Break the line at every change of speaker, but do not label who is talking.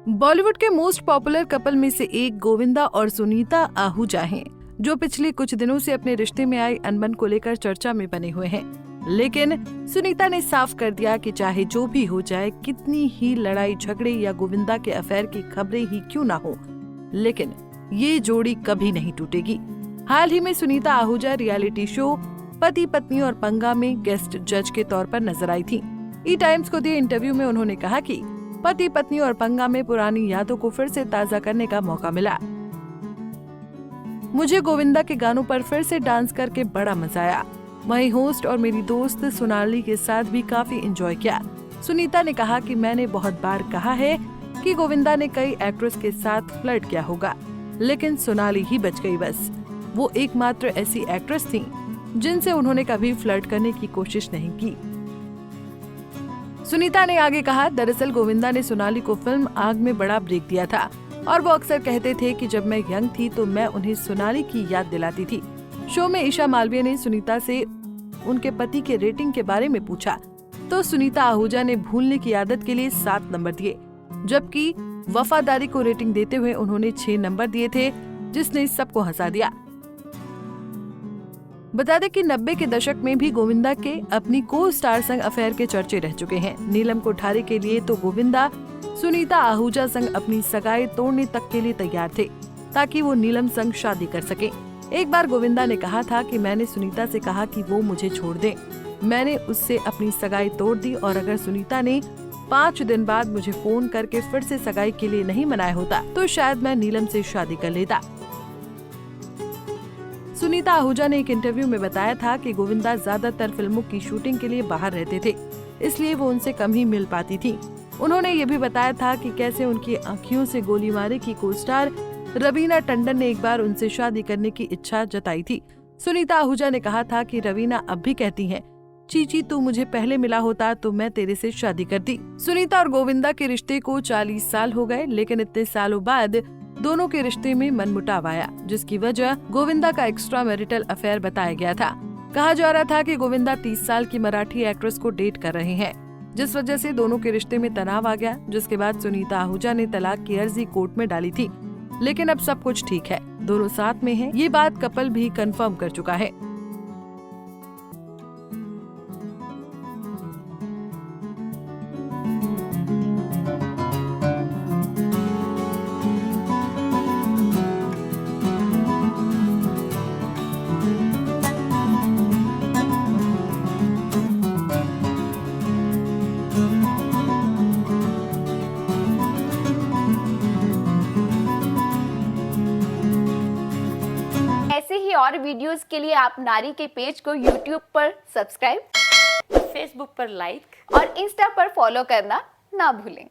बॉलीवुड के most popular couple में से एक गोविंदा और सुनीता आहूजा हैं, जो पिछले कुछ दिनों से अपने रिश्ते में आई अनबन को लेकर चर्चा में बने हुए हैं। लेकिन सुनीता ने साफ कर दिया कि चाहे जो भी हो जाए, कितनी ही लड़ाई झगड़े या गोविंदा के अफेयर की खबरें ही क्यों ना हो, लेकिन ये जोड़ी कभी नहीं टूटेगी। हाल ही में सुनीता आहूजा रियलिटी शो पति पत्नी और पंगा में गेस्ट जज के तौर पर नजर आई थी। ई टाइम्स को दिए इंटरव्यू में उन्होंने कहा कि पति पत्नी और पंगा में पुरानी यादों को फिर से ताजा करने का मौका मिला। मुझे गोविंदा के गानों पर फिर से डांस करके बड़ा मजा आया। वहीं होस्ट और मेरी दोस्त सोनाली के साथ भी काफी एंजॉय किया। सुनीता ने कहा कि मैंने बहुत बार कहा है कि गोविंदा ने कई एक्ट्रेस के साथ फ्लर्ट किया होगा, लेकिन सोनाली ही बच गई। बस वो एकमात्र ऐसी एक्ट्रेस थी जिनसे उन्होंने कभी फ्लर्ट करने की कोशिश नहीं की। सुनीता ने आगे कहा, दरअसल गोविंदा ने सोनाली को फिल्म आग में बड़ा ब्रेक दिया था और वो अक्सर कहते थे कि जब मैं यंग थी तो मैं उन्हें सोनाली की याद दिलाती थी। शो में ईशा मालवीय ने सुनीता से उनके पति के रेटिंग के बारे में पूछा तो सुनीता आहूजा ने भूलने की आदत के लिए 7 नंबर दिए, जबकि वफादारी को रेटिंग देते हुए उन्होंने 6 नंबर दिए थे, जिसने सबको हंसा दिया। बता दें कि 90 के दशक में भी गोविंदा के अपनी को स्टार संग अफेयर के चर्चे रह चुके हैं। नीलम कोठारी के लिए तो गोविंदा सुनीता आहूजा संग अपनी सगाई तोड़ने तक के लिए तैयार थे, ताकि वो नीलम संग शादी कर सके। एक बार गोविंदा ने कहा था कि मैंने सुनीता से कहा कि वो मुझे छोड़ दे। मैंने उससे अपनी सगाई तोड़ दी और अगर सुनीता ने 5 दिन बाद मुझे फोन करके फिर से सगाई के लिए नहीं मनाया होता तो शायद मैं नीलम से शादी कर लेता। सुनीता आहूजा ने एक इंटरव्यू में बताया था कि गोविंदा ज्यादातर फिल्मों की शूटिंग के लिए बाहर रहते थे, इसलिए वो उनसे कम ही मिल पाती थी। उन्होंने ये भी बताया था कि कैसे उनकी आँखों से गोली मारे की को स्टार रवीना टंडन ने एक बार उनसे शादी करने की इच्छा जताई थी। सुनीता आहूजा ने कहा था कि रवीना अब भी कहती हैं, चीची तू मुझे पहले मिला होता तो मैं तेरे से शादी करती। सुनीता और गोविंदा के रिश्ते को 40 साल हो गए, लेकिन इतने सालों बाद दोनों के रिश्ते में मनमुटाव आया, जिसकी वजह गोविंदा का एक्स्ट्रा मैरिटल अफेयर बताया गया था। कहा जा रहा था कि गोविंदा 30 साल की मराठी एक्ट्रेस को डेट कर रहे हैं, जिस वजह से दोनों के रिश्ते में तनाव आ गया, जिसके बाद सुनीता आहूजा ने तलाक की अर्जी कोर्ट में डाली थी। लेकिन अब सब कुछ ठीक है, दोनों साथ में हैं। ये बात कपल भी कंफर्म कर चुका है।
ऐसे ही और वीडियोस के लिए आप नारी के पेज को YouTube पर सब्सक्राइब,
फेसबुक पर लाइक
और इंस्टा पर फॉलो करना ना भूलें।